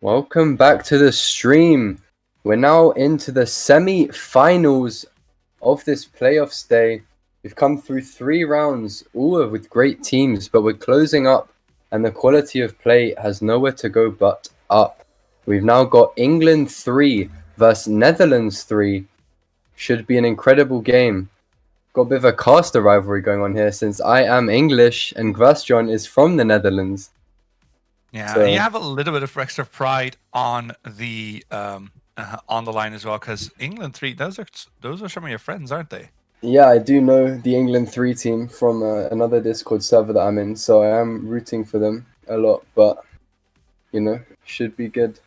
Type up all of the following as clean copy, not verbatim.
Welcome back to the stream. We're now into the semi-finals of this playoffs day. We've come through 3 rounds, all with great teams, but we're closing up, and the quality of play has nowhere to go but up. We've now got England 3 versus Netherlands 3. Should be an incredible game. Got a bit of a caster rivalry going on here since I am English and Gwastjon is from the Netherlands. Yeah, So- and you have a little bit of extra pride on the line as well, because England 3, those are some of your friends, aren't they? Yeah, I do know the England 3 team from another Discord server that I'm in, so I am rooting for them a lot, but, should be good.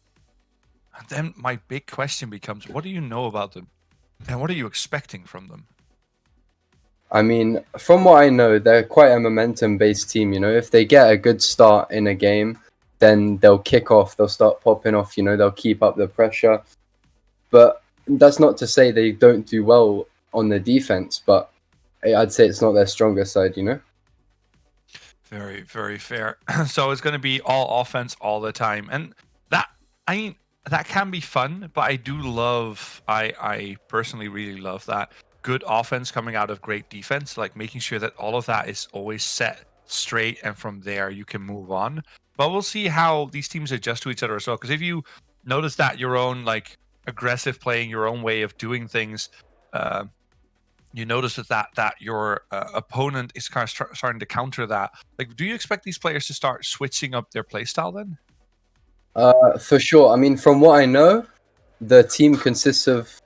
And then my big question becomes, what do you know about them? And what are you expecting from them? I mean, from what I know, they're quite a momentum-based team, If they get a good start in a game, then they'll kick off, they'll start popping off, they'll keep up the pressure. But that's not to say they don't do well on the defense, but I'd say it's not their strongest side, Very, very fair. So it's going to be all offense all the time. And that can be fun, but I personally really love that good offense coming out of great defense, like making sure that all of that is always set straight, and from there you can move on. But we'll see how these teams adjust to each other as well. Because if you notice that your own aggressive playing, your own way of doing things, you notice that your opponent is kind of starting to counter that. Do you expect these players to start switching up their playstyle then? For sure. I mean, from what I know, the team consists of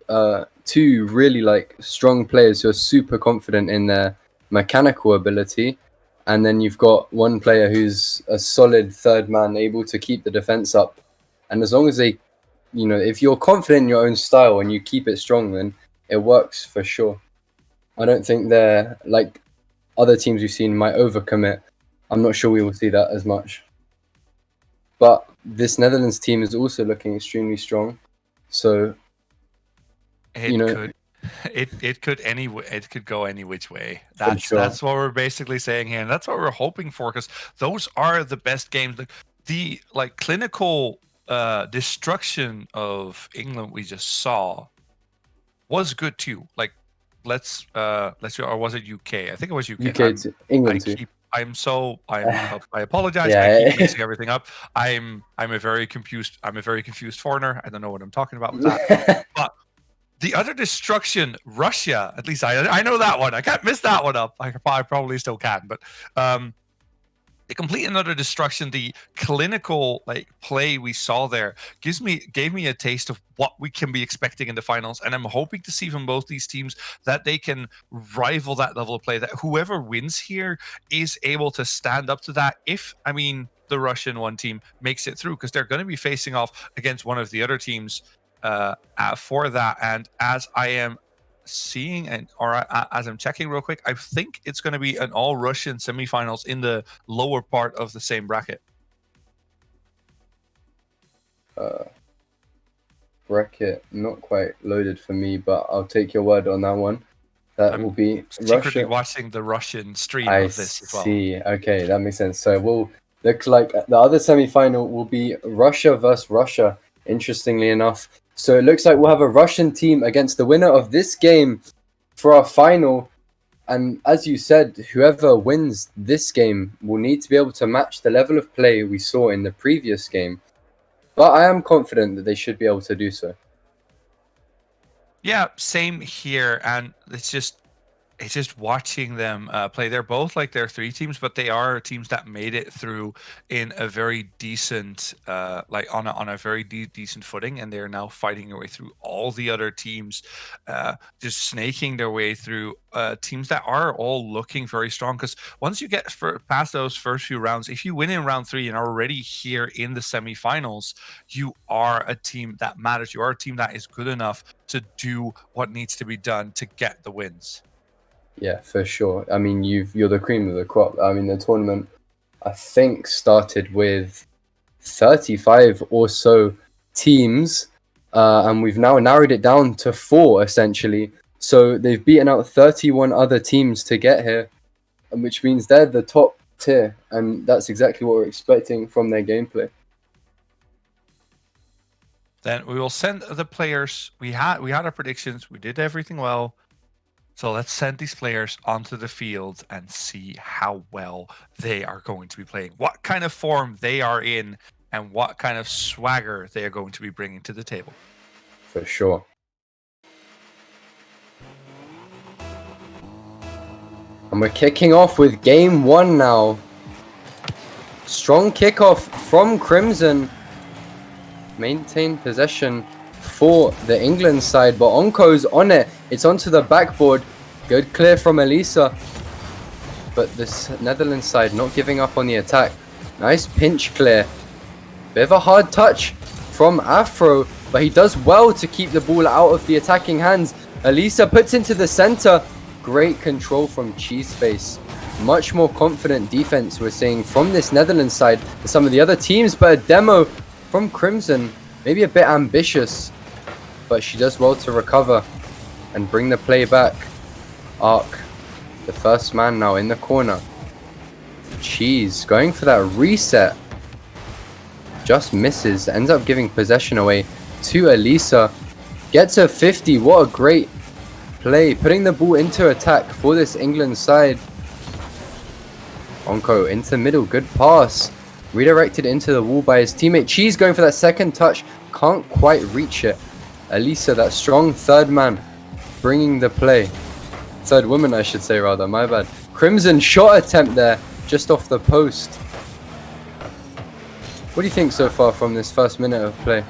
2 really strong players who are super confident in their mechanical ability, and then you've got one player who's a solid third man, able to keep the defense up. And as long as they, if you're confident in your own style and you keep it strong, then it works for sure. I don't think they're like other teams we've seen might overcommit. I'm not sure we will see that as much. But this Netherlands team is also looking extremely strong. So it could go any which way. That's what we're basically saying here, and that's what we're hoping for, because those are the best games. The clinical destruction of England we just saw was good too. Let's see, or was it UK? I think it was UK. England too. I apologize. Yeah. I keep mixing everything up. I'm a very confused foreigner. I don't know what I'm talking about with that. But the other destruction, Russia, at least I know that one. I can't miss that one up. I probably still can, but the complete and utter destruction, the clinical play we saw there gave me a taste of what we can be expecting in the finals, and I'm hoping to see from both these teams that they can rival that level of play, that whoever wins here is able to stand up to that, if the Russian one team makes it through, because they're going to be facing off against one of the other teams for that. And as I am seeing, as I'm checking real quick, I think it's going to be an all Russian semifinals in the lower part of the same bracket. Bracket not quite loaded for me, but I'll take your word on that one. That will be secretly Russia. Watching the Russian stream of this as well. I see. Okay, that makes sense. So we'll look like the other semi-final will be Russia versus Russia, interestingly enough. So it looks like we'll have a Russian team against the winner of this game for our final. And as you said, whoever wins this game will need to be able to match the level of play we saw in the previous game. But I am confident that they should be able to do so. Yeah, same here. And it's just watching them play. They're both their 3 teams, but they are teams that made it through in a very decent, on a very decent footing, and they're now fighting their way through all the other teams, just snaking their way through teams that are all looking very strong. Because once you get past those first few rounds, if you win in round 3 and are already here in the semifinals, you are a team that matters. You are a team that is good enough to do what needs to be done to get the wins. Yeah, for sure. I mean, you're the cream of the crop. I mean, the tournament, I think, started with 35 or so teams, and we've now narrowed it down to 4, essentially. So they've beaten out 31 other teams to get here, which means they're the top tier, and that's exactly what we're expecting from their gameplay. then we will send the players. We had our predictions. We did everything well. So let's send these players onto the field and see how well they are going to be playing, what kind of form they are in, and what kind of swagger they are going to be bringing to the table. For sure. And we're kicking off with game 1 now. Strong kickoff from Crimson. Maintain possession for the England side, but Onko's on it. It's onto the backboard. Good clear from Elisa. But this Netherlands side not giving up on the attack. Nice pinch clear. Bit of a hard touch from Afro, but he does well to keep the ball out of the attacking hands. Elisa puts into the center. Great control from Cheeseface. Much more confident defense we're seeing from this Netherlands side than some of the other teams, but a demo from Crimson. Maybe a bit ambitious, but she does well to recover and bring the play back. Arc, the first man now in the corner. Cheese going for that reset. Just misses, ends up giving possession away to Elisa. Gets a 50, what a great play. Putting the ball into attack for this England side. Onko into the middle, good pass. Redirected into the wall by his teammate. Cheese going for that second touch, can't quite reach it. Elisa, that strong third man, bringing the play. Third woman, I should say, rather, my bad. Crimson shot attempt there, just off the post. What do you think so far from this first minute of play?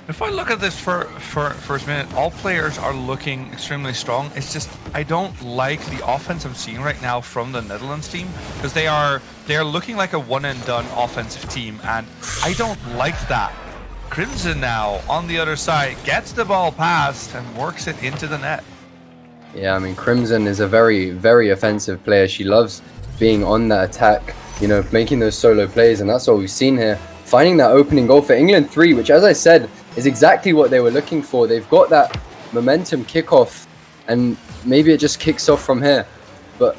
If I look at this for first minute, all players are looking extremely strong. It's just I don't like the offense I'm seeing right now from the Netherlands team, because they are looking like a one and done offensive team, and I don't like that. Crimson now on the other side gets the ball passed and works it into the net. Yeah, I mean, Crimson is a very, very offensive player. She loves being on that attack, you know, making those solo plays, and that's what we've seen here. Finding that opening goal for England 3, which, as I said, is exactly what they were looking for. They've got that momentum kickoff, and maybe it just kicks off from here, but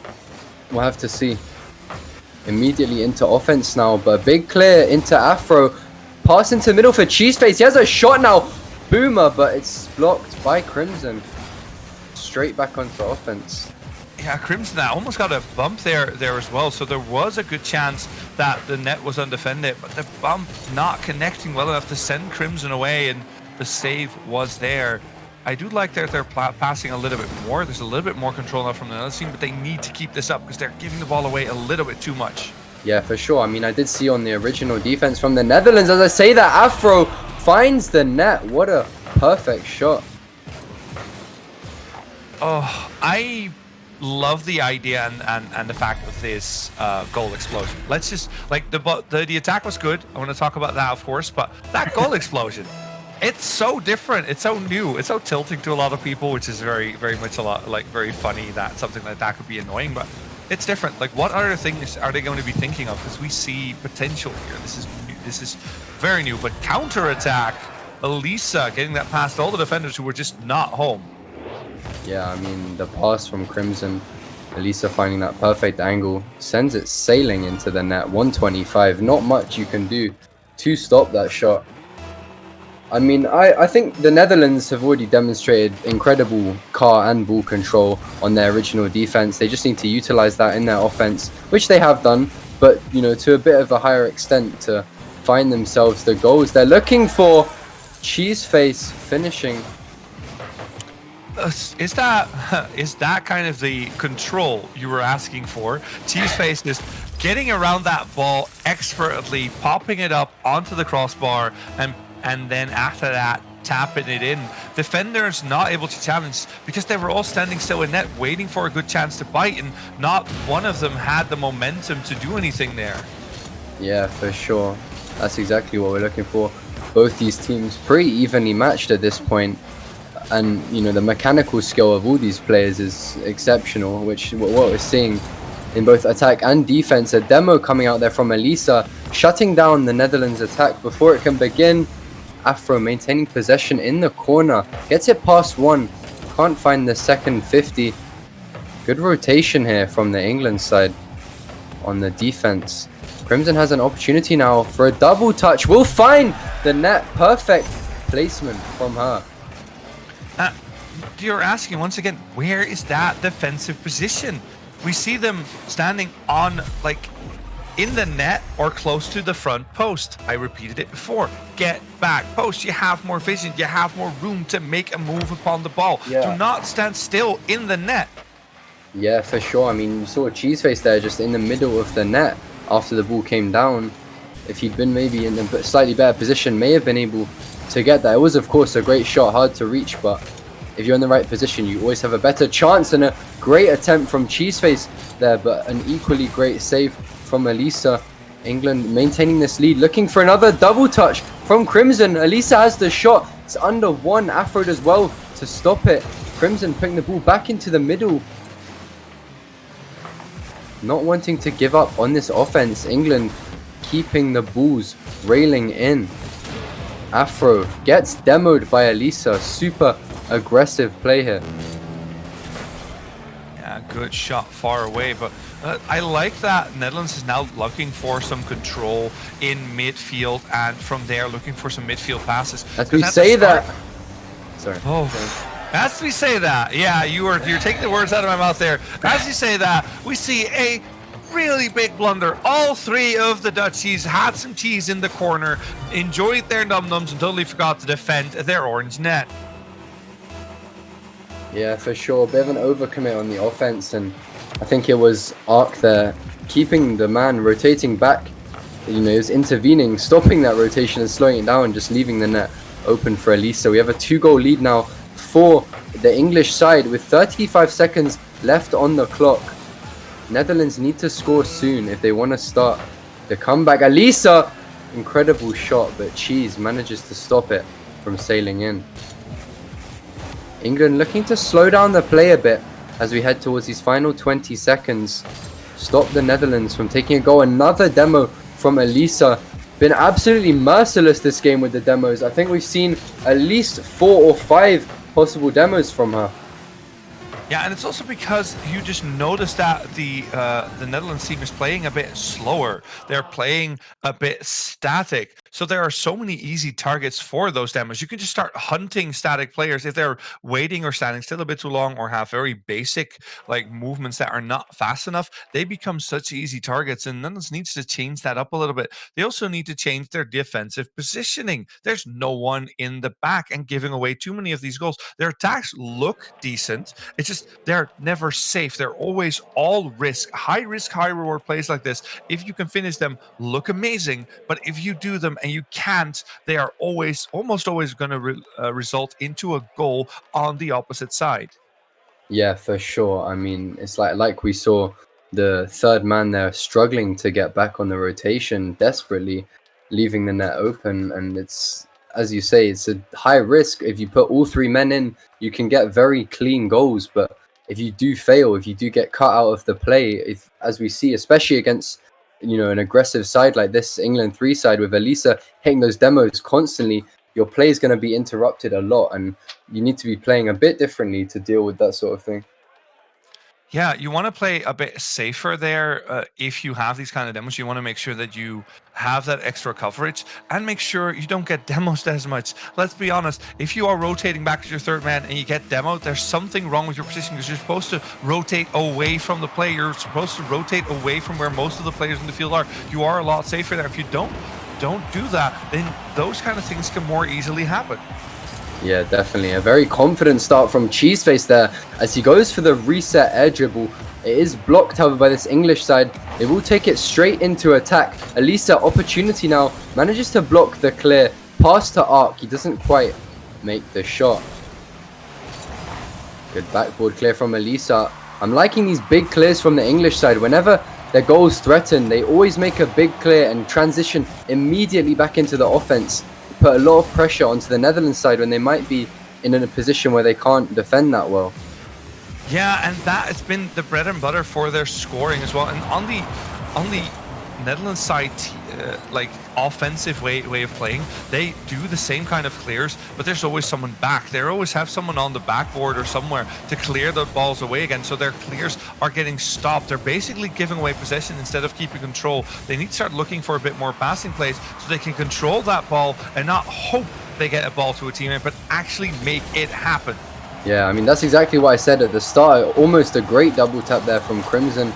we'll have to see. Immediately into offense now, but a big clear into Afro. Pass into the middle for Cheeseface. He has a shot now. Boomer, but it's blocked by Crimson. Straight back onto offense. Yeah, Crimson almost got a bump there as well, so there was a good chance that the net was undefended, but the bump not connecting well enough to send Crimson away, and the save was there. I do like that they're passing a little bit more. There's a little bit more control now from the other team, but they need to keep this up because they're giving the ball away a little bit too much. Yeah, for sure. I mean, I did see on the original defense from the Netherlands, as I say that, Afro finds the net. What a perfect shot. Oh, I love the idea and the fact of this goal explosion. Let's just, like, the attack was good. I want to talk about that, of course, but that goal explosion, it's so different. It's so new. It's so tilting to a lot of people, which is very, very much very funny that something like that could be annoying, but it's different. Like, what other things are they going to be thinking of? Because we see potential here. This is very new, but counter-attack. Elisa getting that past all the defenders who were just not home. Yeah, I mean, the pass from Crimson, Elisa finding that perfect angle, sends it sailing into the net. 125, not much you can do to stop that shot. I mean, I think the Netherlands have already demonstrated incredible car and ball control on their original defense. They just need to utilize that in their offense, which they have done, but, you know, to a bit of a higher extent to find themselves the goals they're looking for. Cheeseface finishing. Is that kind of the control you were asking for? Cheeseface is getting around that ball expertly, popping it up onto the crossbar, and then after that, tapping it in. Defenders not able to challenge because they were all standing still in net, waiting for a good chance to bite, and not one of them had the momentum to do anything there. Yeah, for sure. That's exactly what we're looking for. Both these teams pretty evenly matched at this point. And, you know, the mechanical skill of all these players is exceptional, which what we're seeing in both attack and defense. A demo coming out there from Elisa, shutting down the Netherlands attack before it can begin. Afro maintaining possession in the corner, gets it past one, can't find the second 50. Good rotation here from the England side on the defense. Crimson has an opportunity now for a double touch, will find the net. Perfect placement from her. You're asking once again, where is that defensive position? We see them standing on, like, in the net or close to the front post. I repeated it before. Get back post. You have more vision. You have more room to make a move upon the ball. Do not stand still in the net. Yeah, for sure. I mean, you saw Cheeseface there just in the middle of the net after the ball came down. If he'd been maybe in a slightly better position, may have been able to get that. It was, of course, a great shot, hard to reach, but if you're in the right position, you always have a better chance. And a great attempt from Cheeseface there, but an equally great save from Elisa. England maintaining this lead, looking for another double touch from Crimson. Elisa has the shot. It's under one. Afro does well to stop it. Crimson putting the ball back into the middle. Not wanting to give up on this offense. England keeping the balls railing in. Afro gets demoed by Elisa. Super aggressive play here. Yeah, good shot far away, but I like that Netherlands is now looking for some control in midfield, and from there looking for some midfield passes. As we say that, as we say that, yeah, you're taking the words out of my mouth there. As you say that, we see a really big blunder. All three of the Dutchies had some cheese in the corner, enjoyed their num-nums, and totally forgot to defend their orange net. Yeah, for sure. A bit of an overcommit on the offense, and I think it was Ark there keeping the man rotating back. You know, he was intervening, stopping that rotation and slowing it down, just leaving the net open for Elisa. We have a 2-goal lead now for the English side with 35 seconds left on the clock. Netherlands need to score soon if they want to start the comeback. Elisa, incredible shot, but Cheese manages to stop it from sailing in. England looking to slow down the play a bit as we head towards these final 20 seconds. Stop the Netherlands from taking a goal. Another demo from Elisa. Been absolutely merciless this game with the demos. I think we've seen at least 4 or 5 possible demos from her. Yeah, and it's also because you just notice that the Netherlands team is playing a bit slower. They're playing a bit static. So there are so many easy targets for those demos. You can just start hunting static players if they're waiting or standing still a bit too long or have very basic like movements that are not fast enough. They become such easy targets, and Netherlands needs to change that up a little bit. They also need to change their defensive positioning. There's no one in the back and giving away too many of these goals. Their attacks look decent. It's just they're never safe. They're always all risk, high reward plays like this. If you can finish them, look amazing. But if you do them and you can't, they are almost always going to result into a goal on the opposite side. Yeah, for sure. I mean, it's like we saw the third man there struggling to get back on the rotation, desperately leaving the net open, and it's, as you say, it's a high risk. If you put all 3 men in, you can get very clean goals, but if you do fail, if you do get cut out of the play, as we see, especially against, you know, an aggressive side like this England 3 side with Elisa hitting those demos constantly, your play is going to be interrupted a lot, and you need to be playing a bit differently to deal with that sort of thing. Yeah, you want to play a bit safer there. If you have these kind of demos, you want to make sure that you have that extra coverage and make sure you don't get demoed as much. Let's be honest, if you are rotating back to your third man and you get demoed, there's something wrong with your position, because you're supposed to rotate away from the play. You're supposed to rotate away from where most of the players in the field are. You are a lot safer there. If you don't do that, then those kind of things can more easily happen. Yeah, definitely. A very confident start from Cheeseface there as he goes for the reset air dribble. It is blocked, however, by this English side. They will take it straight into attack. Elisa, opportunity now, manages to block the clear. Pass to Ark. He doesn't quite make the shot. Good backboard clear from Elisa. I'm liking these big clears from the English side. Whenever their goals threaten, they always make a big clear and transition immediately back into the offense. Put a lot of pressure onto the Netherlands side when they might be in a position where they can't defend that well. Yeah, and that has been the bread and butter for their scoring as well. And on the Netherlands side, like offensive way of playing. They do the same kind of clears, but there's always someone back. They always have someone on the backboard or somewhere to clear the balls away again. So their clears are getting stopped. They're basically giving away possession instead of keeping control. They need to start looking for a bit more passing plays so they can control that ball and not hope they get a ball to a teammate, but actually make it happen. Yeah, I mean, that's exactly what I said at the start. Almost a great double tap there from Crimson.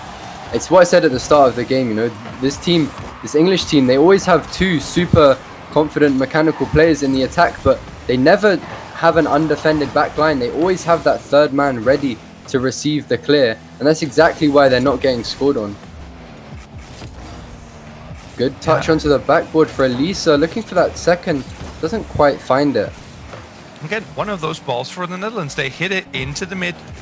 It's what I said at the start of the game, you know, this team, this English team, they always have two super confident mechanical players in the attack, but they never have an undefended back line. They always have that third man ready to receive the clear, and that's exactly why they're not getting scored on. Good touch onto the backboard for Elisa, looking for that second, doesn't quite find it. Again, one of those balls for the Netherlands. They hit it into the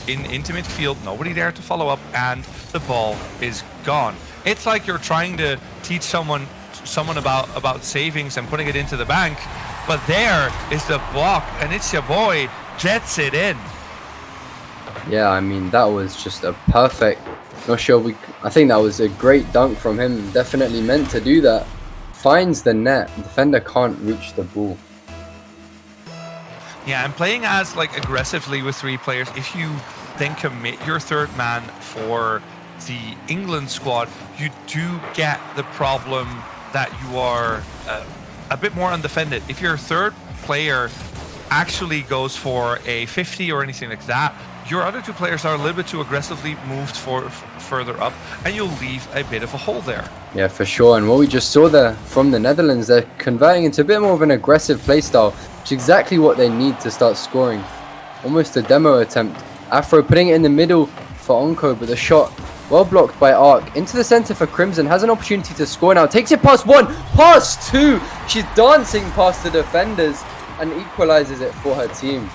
into midfield, nobody there to follow up, and the ball is gone. It's like you're trying to teach someone about savings and putting it into the bank, but there is the block, and it's your boy jets it in. Yeah, I mean, that was just a perfect, not sure, I think that was a great dunk from him, definitely meant to do that. Finds the net, defender can't reach the ball. Yeah, and playing as like aggressively with three players, if you then commit your third man for the England squad, you do get the problem that you are a bit more undefended. If your third player actually goes for a 50 or anything like that, your other two players are a little bit too aggressively moved further up, and you'll leave a bit of a hole there. Yeah, for sure. And what we just saw there from the Netherlands, they're converting into a bit more of an aggressive playstyle, which is exactly what they need to start scoring. Almost a demo attempt. Afro putting it in the middle for Onko, but the shot well blocked by Arc. Into the center for Crimson, has an opportunity to score now. Takes it past one, past two. She's dancing past the defenders and equalizes it for her team.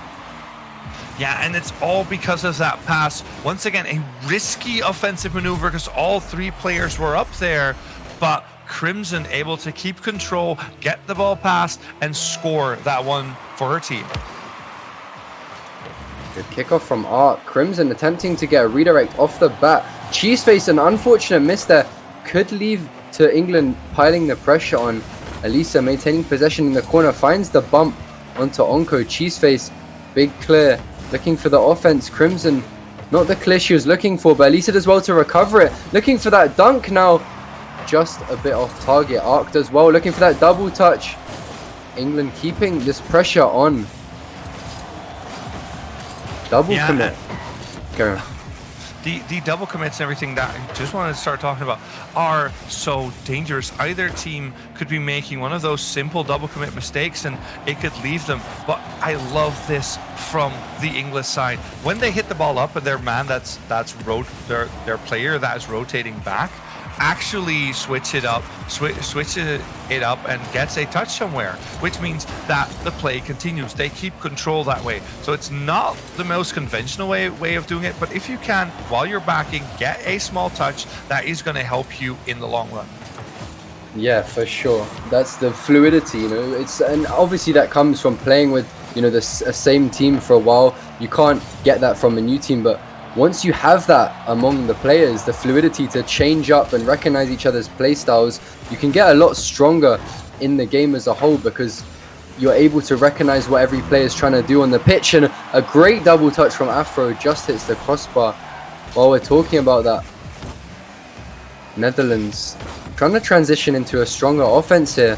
Yeah, and it's all because of that pass. Once again, a risky offensive maneuver because all three players were up there, but Crimson able to keep control, get the ball past, and score that one for her team. Good kickoff from Arc. Crimson attempting to get a redirect off the bat. Cheeseface, an unfortunate miss there, could leave to England piling the pressure on. Elisa maintaining possession in the corner, finds the bump onto Onko. Cheeseface, big clear, looking for the offense. Crimson, not the clear she was looking for, but Elisa does well to recover it. Looking for that dunk now, just a bit off target. Arc does well, looking for that double touch. England keeping this pressure on. Double commit. Go. The double commits and everything that I just wanted to start talking about are so dangerous. Either team could be making one of those simple double commit mistakes and it could leave them. But I love this from the English side. When they hit the ball up and their man their player that is rotating back actually switches it up and gets a touch somewhere, which means that the play continues. They keep control that way. So it's not the most conventional way of doing it, but if you can, while you're backing, get a small touch, that is going to help you in the long run. Yeah, for sure. That's the fluidity, you know. And obviously that comes from playing with, you know, the same team for a while. You can't get that from a new team, but once you have that among the players, the fluidity to change up and recognize each other's play styles, you can get a lot stronger in the game as a whole because you're able to recognize what every player is trying to do on the pitch. And a great double touch from Afro just hits the crossbar. While we're talking about that, Netherlands trying to transition into a stronger offense here.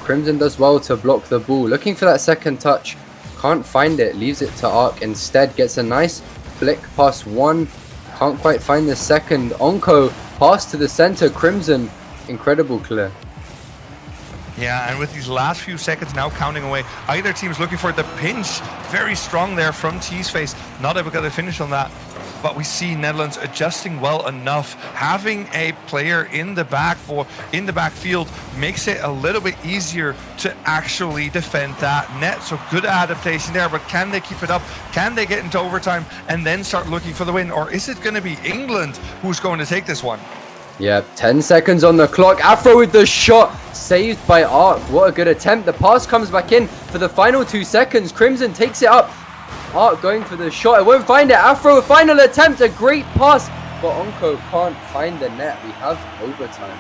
Crimson does well to block the ball. Looking for that second touch, can't find it, leaves it to Arc. Instead gets a nice flick past one, can't quite find the second. Onko, pass to the center. Crimson, incredible clear. Yeah, and with these last few seconds now counting away, either team's looking for the pinch. Very strong there from Cheeseface. Not able to get a finish on that. But we see Netherlands adjusting well enough. Having a player in the backfield makes it a little bit easier to actually defend that net. So good adaptation there, but can they keep it up? Can they get into overtime and then start looking for the win? Or is it going to be England who's going to take this one? Yeah, 10 seconds on the clock. Afro with the shot, saved by Arc. What a good attempt. The pass comes back in for the final 2 seconds. Crimson takes it up. Arc going for the shot. I won't find it. Afro, a final attempt. A great pass. But Onko can't find the net. We have overtime.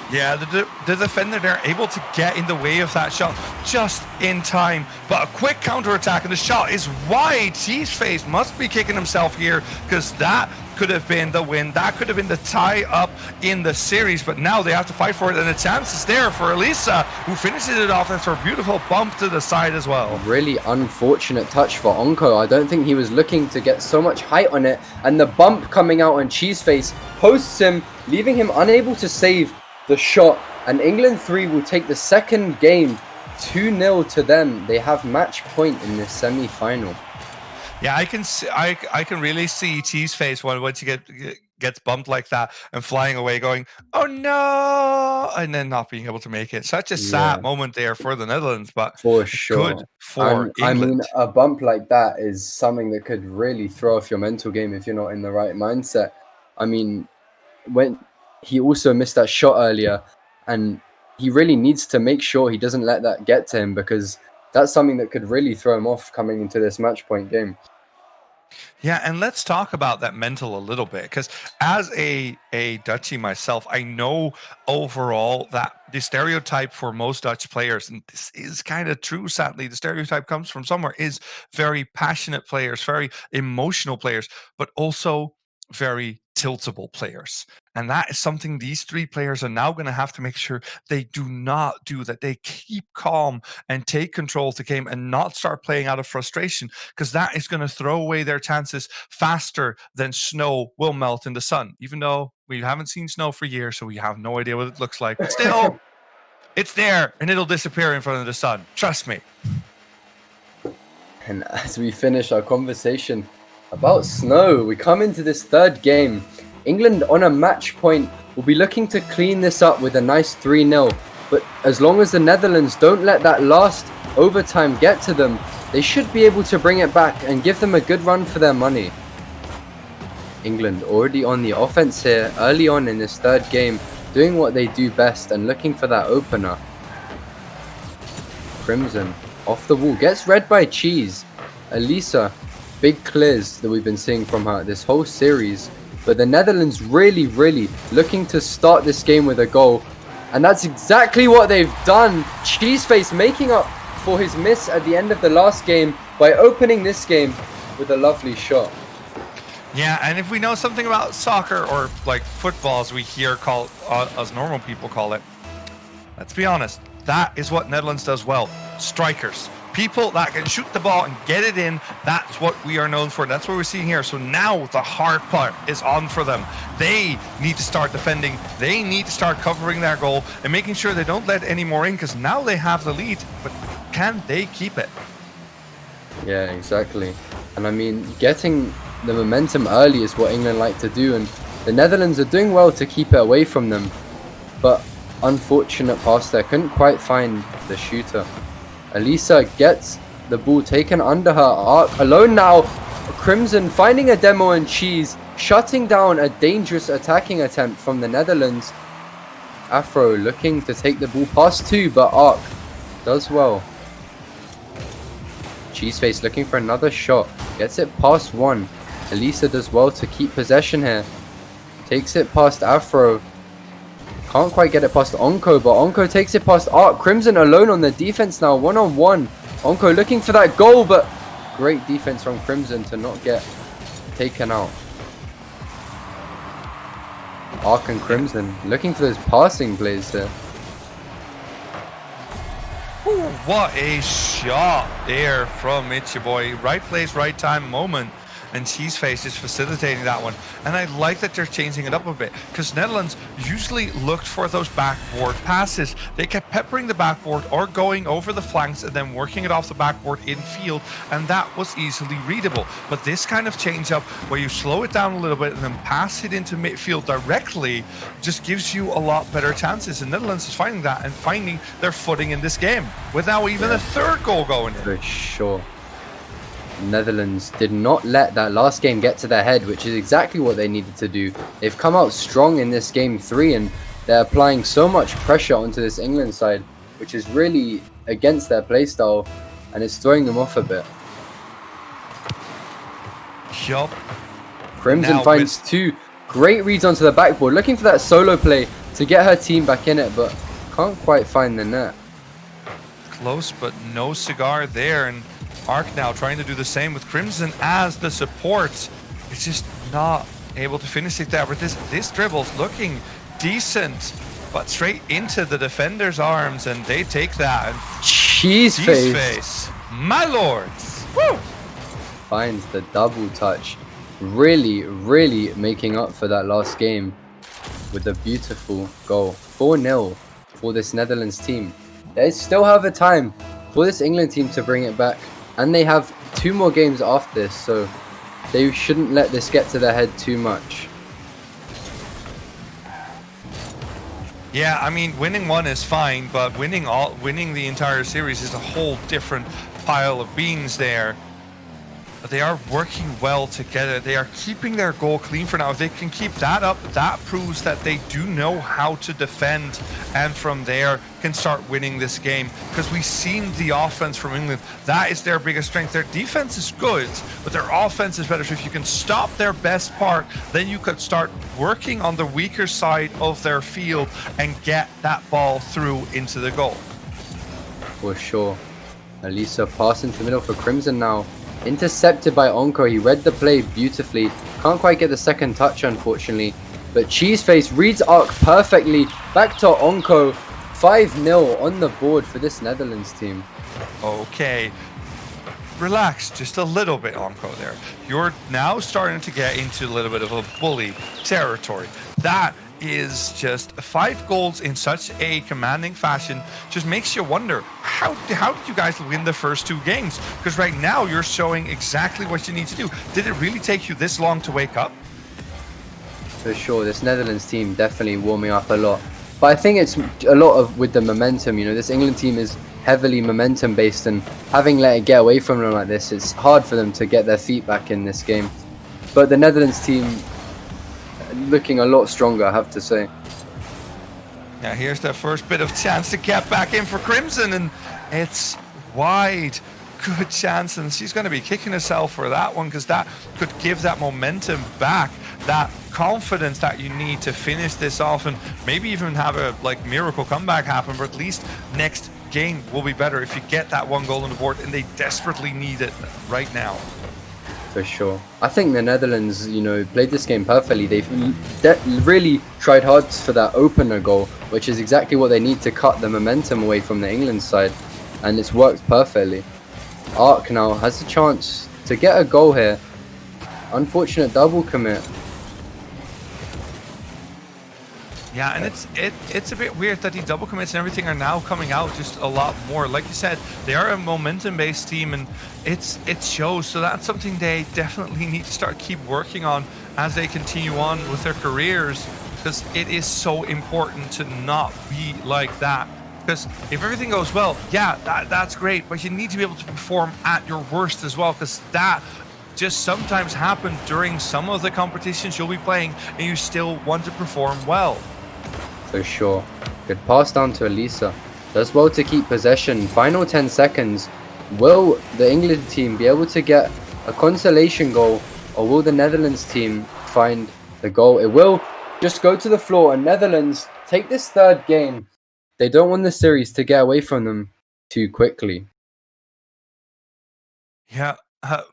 Yeah, the defender there able to get in the way of that shot just in time. But a quick counter-attack and the shot is wide. Cheeseface must be kicking himself here because that could have been the win. That could have been the tie up in the series. But now they have to fight for it. And the chance is there for Elisa, who finishes it off after a beautiful bump to the side as well. Really unfortunate touch for Onko. I don't think he was looking to get so much height on it. And the bump coming out on Cheeseface posts him, leaving him unable to save the shot, and England 3 will take the second game 2-0 to them. They have match point in this semi-final. Yeah, I can see, I can really see Cheeseface once you gets bumped like that and flying away, going, "Oh no!" and then not being able to make it. Such a sad moment there for the Netherlands, but for sure, good for England. I mean, a bump like that is something that could really throw off your mental game if you're not in the right mindset. I mean, when he also missed that shot earlier, and he really needs to make sure he doesn't let that get to him, because that's something that could really throw him off coming into this match point game. Yeah, and let's talk about that mental a little bit, because as a Dutchie myself, I know overall that the stereotype for most Dutch players, and this is kind of true, sadly, the stereotype comes from somewhere, is very passionate players, very emotional players, but also very tiltable players. And that is something these three players are now going to have to make sure they do not do, that they keep calm and take control of the game and not start playing out of frustration, because that is going to throw away their chances faster than snow will melt in the sun. Even though we haven't seen snow for years, so we have no idea what it looks like. But still, it's there and it'll disappear in front of the sun. Trust me. And as we finish our conversation about snow, we come into this third game. England on a match point will be looking to clean this up with a nice 3-0. But as long as the Netherlands don't let that last overtime get to them, they should be able to bring it back and give them a good run for their money. England already on the offense here early on in this third game, doing what they do best and looking for that opener. Crimson off the wall, gets read by Cheese. Elisa, big clears that we've been seeing from her this whole series. But the Netherlands really looking to start this game with a goal. And that's exactly what they've done. Cheeseface making up for his miss at the end of the last game by opening this game with a lovely shot. Yeah, and if we know something about soccer, or like football as we hear call as normal people call it, let's be honest, that is what Netherlands does well. Strikers. People that can shoot the ball and get it in, that's what we are known for. That's what we're seeing here. So now the hard part is on for them. They need to start defending. They need to start covering their goal and making sure they don't let any more in, because now they have the lead, but can they keep it? Yeah, exactly. And I mean, getting the momentum early is what England like to do, and the Netherlands are doing well to keep it away from them. But unfortunate pass there, couldn't quite find the shooter. Elisa gets the ball taken under her arc. Alone now, Crimson finding a demo and Cheese, shutting down a dangerous attacking attempt from the Netherlands. Afro looking to take the ball past two, but Arc does well. Cheeseface looking for another shot, gets it past one. Elisa does well to keep possession here. Takes it past Afro. Can't quite get it past Onko, but Onko takes it past Arc. Crimson alone on the defense now, one-on-one. Onko looking for that goal, but great defense from Crimson to not get taken out. Arc and Crimson looking for those passing plays here. Ooh, what a shot there from Itchy Boy. Right place, right time moment. And Cheeseface is facilitating that one. And I like that they're changing it up a bit, because Netherlands usually looked for those backboard passes. They kept peppering the backboard or going over the flanks and then working it off the backboard in field, and that was easily readable. But this kind of change up where you slow it down a little bit and then pass it into midfield directly just gives you a lot better chances. And Netherlands is finding that and finding their footing in this game with now even a third goal going in. For sure. Netherlands did not let that last game get to their head, which is exactly what they needed to do. They've come out strong in this game 3, and they're applying so much pressure onto this England side, which is really against their playstyle, and it's throwing them off a bit. Yup. Crimson finds two great reads onto the backboard, looking for that solo play to get her team back in it, but can't quite find the net. Close, but no cigar there. And Arc now trying to do the same with Crimson as the support. It's just not able to finish it there. But this dribble's looking decent, but straight into the defender's arms, and they take that. And Cheese face. My lords. Woo! Finds the double touch. Really, really making up for that last game with a beautiful goal. 4-0 for this Netherlands team. They still have a time for this England team to bring it back, and they have 2 more games after this, so they shouldn't let this get to their head too much. Yeah, I mean, winning one is fine, but winning the entire series is a whole different pile of beans there. But they are working well together. They are keeping their goal clean for now. If they can keep that up, that proves that they do know how to defend, and from there can start winning this game. Because we've seen the offense from England. That is their biggest strength. Their defense is good, but their offense is better. So if you can stop their best part, then you could start working on the weaker side of their field and get that ball through into the goal. For sure. Elisa passing to the middle for Crimson now. Intercepted by Onko. He read the play beautifully. Can't quite get the second touch, unfortunately. But Cheeseface reads Arc perfectly. Back to Onko. 5-0 on the board for this Netherlands team. Okay. Relax just a little bit, Onko, there. You're now starting to get into a little bit of a bully territory. That is just 5 goals in such a commanding fashion. Just makes you wonder, how did you guys win the first 2 games? Because right now you're showing exactly what you need to do. Did it really take you this long to wake up? For sure, this Netherlands team definitely warming up a lot. But I think it's a lot of with the momentum. You know, this England team is heavily momentum based, and having let it get away from them like this, it's hard for them to get their feet back in this game. But the Netherlands team looking a lot stronger, I have to say. Yeah, here's the first bit of chance to get back in for Crimson, and it's wide. Good chance, and she's going to be kicking herself for that one, because that could give that momentum back, that confidence that you need to finish this off, and maybe even have a miracle comeback happen. But at least next game will be better if you get that 1 goal on the board, and they desperately need it right now. For sure. I think the Netherlands, you know, played this game perfectly. They've really tried hard for that opener goal, which is exactly what they need to cut the momentum away from the England side, and it's worked perfectly. Arc now has a chance to get a goal here. Unfortunate double commit. Yeah, and it's a bit weird that the double commits and everything are now coming out just a lot more. Like you said, they are a momentum-based team, and it shows. So that's something they definitely need to start keep working on as they continue on with their careers, because it is so important to not be like that. Because if everything goes well, yeah, that's great, but you need to be able to perform at your worst as well, because that just sometimes happens during some of the competitions you'll be playing, and you still want to perform well. For sure. Good pass down to Elisa. Does well to keep possession. Final 10 seconds. Will the England team be able to get a consolation goal, or will the Netherlands team find the goal? It will just go to the floor, and Netherlands take this 3rd game. They don't want the series to get away from them too quickly. Yeah.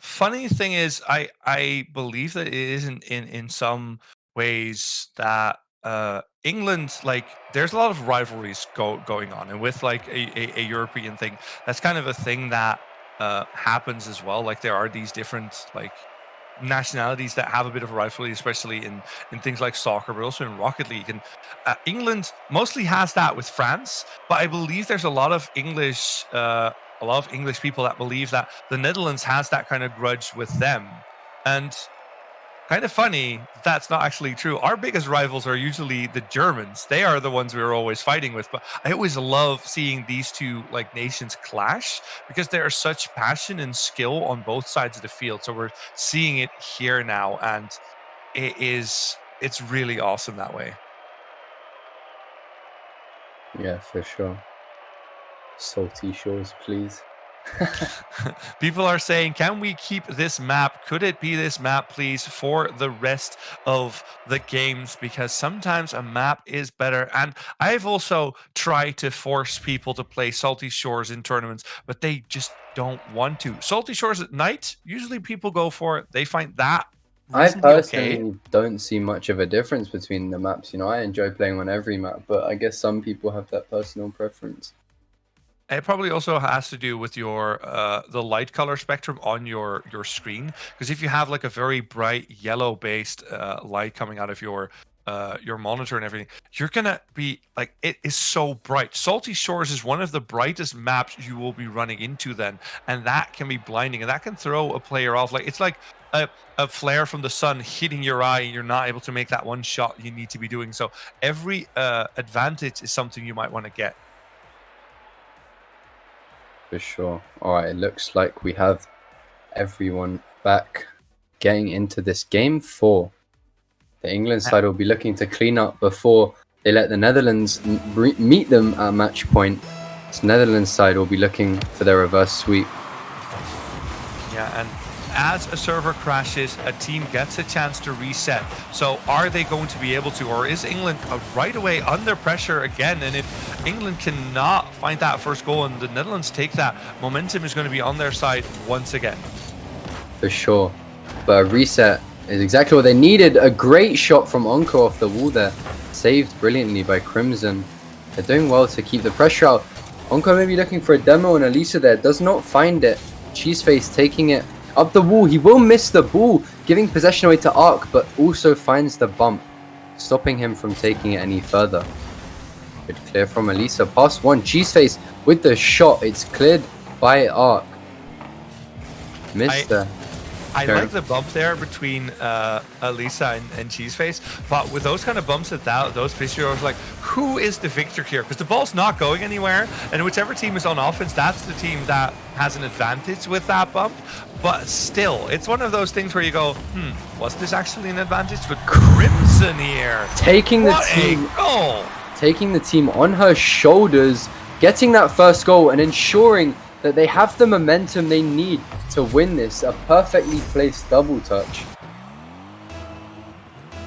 Funny thing is, I believe that it isn't in some ways that England, there's a lot of rivalries going on, and with a European thing, that's kind of a thing that happens as well. Like, there are these different nationalities that have a bit of a rivalry, especially in things like soccer, but also in Rocket League. And England mostly has that with France, but I believe there's a lot of English people that believe that the Netherlands has that kind of grudge with them. And kind of funny, that's not actually true. Our biggest rivals are usually the Germans. They are the ones we're always fighting with. But I always love seeing these two nations clash, because there are such passion and skill on both sides of the field. So we're seeing it here now, and it's really awesome that way. Yeah, for sure. Salty shores, please. People are saying, can we keep this map? Could it be this map, please, for the rest of the games? Because sometimes a map is better. And I've also tried to force people to play Salty Shores in tournaments, but they just don't want to. Salty Shores at night, usually people go for it. They find that I reasonably okay. personally don't see much of a difference between the maps. You know, I enjoy playing on every map, but I guess some people have that personal preference. It probably also has to do with your the light color spectrum on your screen. Because if you have like a very bright yellow based light coming out of your monitor and everything, you're gonna be like, it is so bright. Salty Shores is one of the brightest maps you will be running into then, and that can be blinding, and that can throw a player off. Like, it's like a flare from the sun hitting your eye, and you're not able to make that one shot you need to be doing. So every advantage is something you might want to get. For sure. All right, it looks like we have everyone back getting into this game 4. The England side will be looking to clean up before they let the Netherlands meet them at match point. This Netherlands side will be looking for their reverse sweep. Yeah, and as a server crashes, a team gets a chance to reset. So are they going to be able to, or is England right away under pressure again? And if England cannot find that first goal and the Netherlands take that, momentum is going to be on their side once again. For sure. But a reset is exactly what they needed. A great shot from Onko off the wall there. Saved brilliantly by Crimson. They're doing well to keep the pressure out. Onko may be looking for a demo, and Elisa there does not find it. Cheeseface taking it up the wall. He will miss the ball, giving possession away to Arc, but also finds the bump, stopping him from taking it any further. Good clear from Elisa. Pass one. Cheeseface with the shot. It's cleared by Arc. Missed there. I like the bump there between Elisa and Cheeseface, but with those kind of bumps at those pitches, I was like, who is the victor here? Because the ball's not going anywhere, and whichever team is on offense, that's the team that has an advantage with that bump. But still, it's one of those things where you go, was this actually an advantage? But Crimson here, taking the team on her shoulders, getting that first goal and ensuring that they have the momentum they need to win this. A perfectly placed double touch.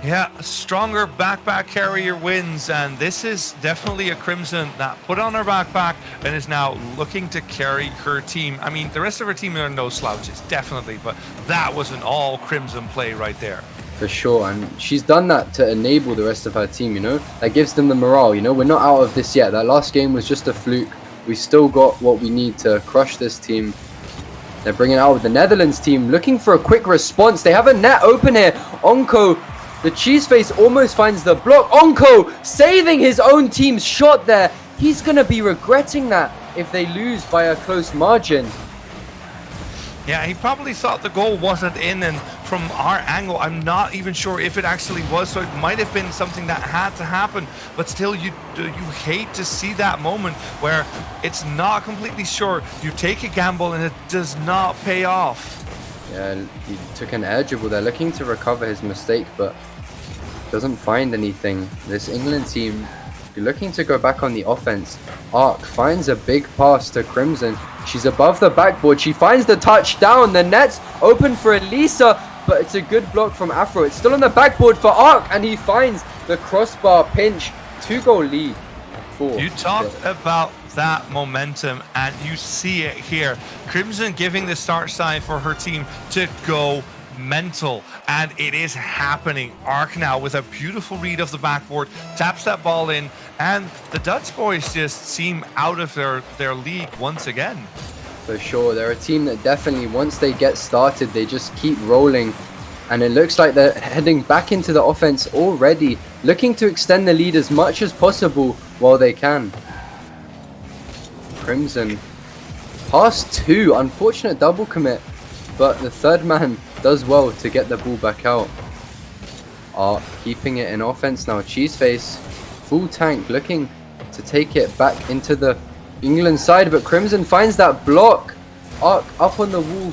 Yeah, a stronger backpack carrier wins, and this is definitely a Crimson that put on her backpack and is now looking to carry her team. I mean, the rest of her team are no slouches, definitely, but that was an all Crimson play right there. For sure, and she's done that to enable the rest of her team, you know? That gives them the morale, you know? We're not out of this yet. That last game was just a fluke. We still got what we need to crush this team. They're bringing out the Netherlands team, looking for a quick response. They have a net open here. Onko, the Cheeseface almost finds the block. Onko saving his own team's shot there. He's going to be regretting that if they lose by a close margin. Yeah, he probably thought the goal wasn't in, and from our angle, I'm not even sure if it actually was, so it might have been something that had to happen, but still, you hate to see that moment where it's not completely sure. You take a gamble and it does not pay off. Yeah, he took an air dribble there, looking to recover his mistake, but doesn't find anything. This England team looking to go back on the offense. Arc finds a big pass to Crimson. She's above the backboard. She finds the touchdown. The net's open for Elisa, but it's a good block from Afro. It's still on the backboard for Arc, and he finds the crossbar pinch. 2-goal lead. You talked about that momentum, and you see it here. Crimson giving the start sign for her team to go mental, and it is happening. Arc now with a beautiful read of the backboard, taps that ball in, and the Dutch boys just seem out of their league once again. For sure, they're a team that definitely, once they get started, they just keep rolling, and it looks like they're heading back into the offense already, looking to extend the lead as much as possible while they can. Crimson pass 2, unfortunate double commit, but the third man does well to get the ball back out. Arc keeping it in offense now. Cheeseface, full tank, looking to take it back into the England side, but Crimson finds that block. Arc up on the wall,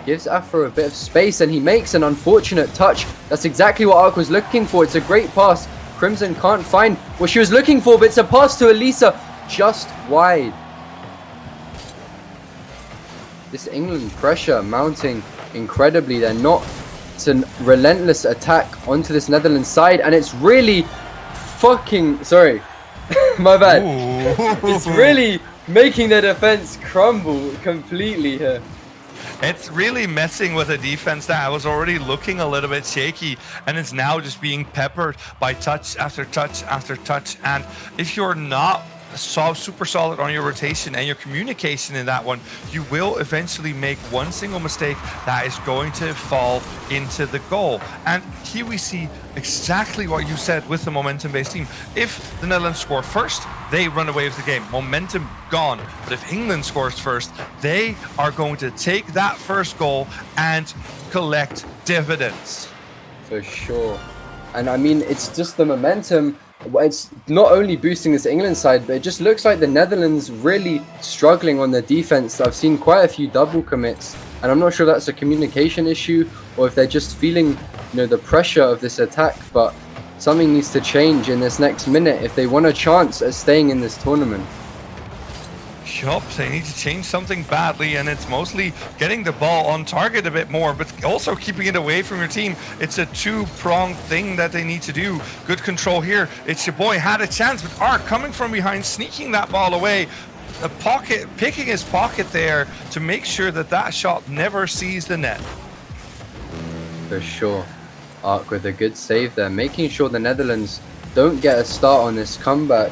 gives Afro a bit of space, and he makes an unfortunate touch. That's exactly what Arc was looking for. It's a great pass. Crimson can't find what she was looking for, but it's a pass to Elisa, just wide. this England pressure mounting incredibly. They're not. It's a relentless attack onto this Netherlands side, and it's really fucking... Sorry, my bad. It's really making the defense crumble completely here. It's really messing with a defense that was already looking a little bit shaky, and it's now just being peppered by touch after touch after touch. And if you're not super solid on your rotation and your communication in that one, you will eventually make one single mistake that is going to fall into the goal. And here we see exactly what you said with the momentum-based team. If the Netherlands score first, they run away with the game. Momentum gone. But if England scores first, they are going to take that first goal and collect dividends. For sure. And I mean, it's just the momentum. It's not only boosting this England side, but it just looks like the Netherlands really struggling on their defense. I've seen quite a few double commits, and I'm not sure that's a communication issue or if they're just feeling, the pressure of this attack. But something needs to change in this next minute if they want a chance at staying in this tournament. Yup, they need to change something badly, and it's mostly getting the ball on target a bit more, but also keeping it away from your team. It's a two-pronged thing that they need to do. Good control here. It's your boy had a chance, but Ark coming from behind, sneaking that ball away. The pocket, picking his pocket there to make sure that that shot never sees the net. For sure. Ark with a good save there, making sure the Netherlands don't get a start on this comeback.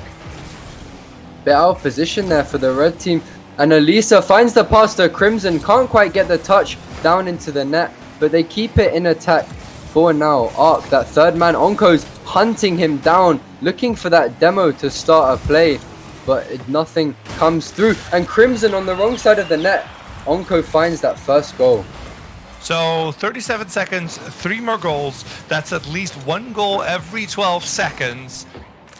Bit out of position there for the red team, and Elisa finds the pass to Crimson, can't quite get the touch down into the net, but they keep it in attack for now. Ark, that third man, Onko's hunting him down, looking for that demo to start a play, but nothing comes through, and Crimson on the wrong side of the net. Onko finds that first goal. So 37 seconds, 3 more goals. That's at least 1 goal every 12 seconds.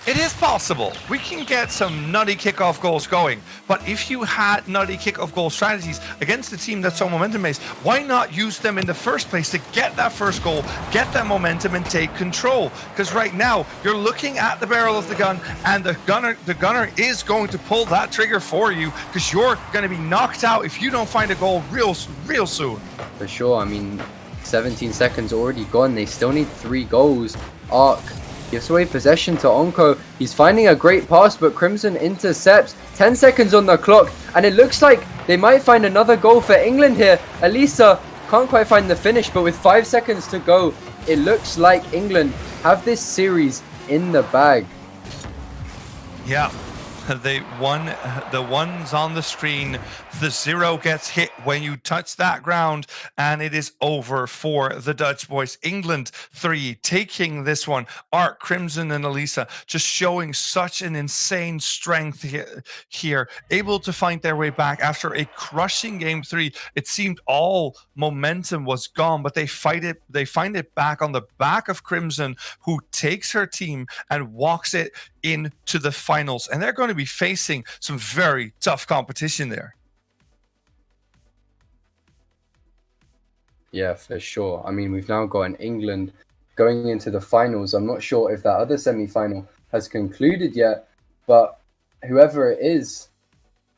It is possible. We can get some nutty kickoff goals going. But if you had nutty kickoff goal strategies against a team that's so momentum-based, why not use them in the first place to get that first goal, get that momentum, and take control? Because right now, you're looking at the barrel of the gun, and the gunner is going to pull that trigger for you, because you're going to be knocked out if you don't find a goal real soon. For sure. I mean, 17 seconds already gone. They still need 3 goals. Ark gives away possession to Onko. He's finding a great pass, but Crimson intercepts. 10 seconds on the clock, and it looks like they might find another goal for England here. Elisa can't quite find the finish, but with 5 seconds to go, it looks like England have this series in the bag. Yeah. They won. The ones on the screen, the 0 gets hit when you touch that ground, and it is over for the Dutch boys. England 3 taking this one. Ark, Crimson, and Elisa just showing such an insane strength here, able to find their way back after a crushing game 3. It seemed all momentum was gone, but they find it back on the back of Crimson, who takes her team and walks it into the finals, and they're going to be facing some very tough competition there. Yeah, for sure. I mean, we've now got an England going into the finals. I'm not sure if that other semi-final has concluded yet, but whoever it is,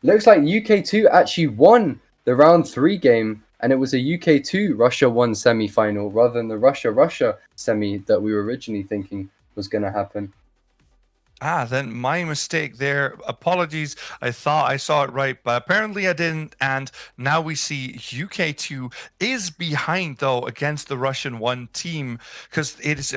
looks like UK2 actually won the round 3 game, and it was a UK2 Russia 1 semi-final rather than the Russia semi that we were originally thinking was going to happen. Then my mistake there. Apologies. I thought I saw it right, but apparently I didn't. And now we see UK2 is behind, though, against the Russian 1 team, because it is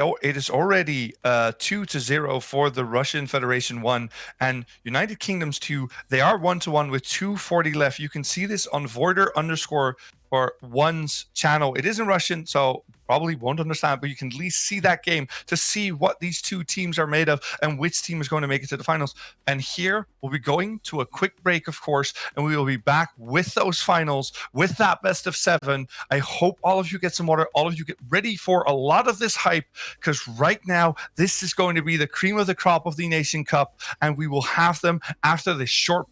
already 2-0 for the Russian Federation 1 and United Kingdom's 2. They are 1-1 with 2:40 left. You can see this on Voider_1's channel. It is in Russian, so probably won't understand, but you can at least see that game to see what these 2 teams are made of and which team is going to make it to the finals. And here we'll be going to a quick break, of course, and we will be back with those finals, with that best of 7. I hope all of you get some water, all of you get ready for a lot of this hype, because right now this is going to be the cream of the crop of the Nation Cup, and we will have them after this short break.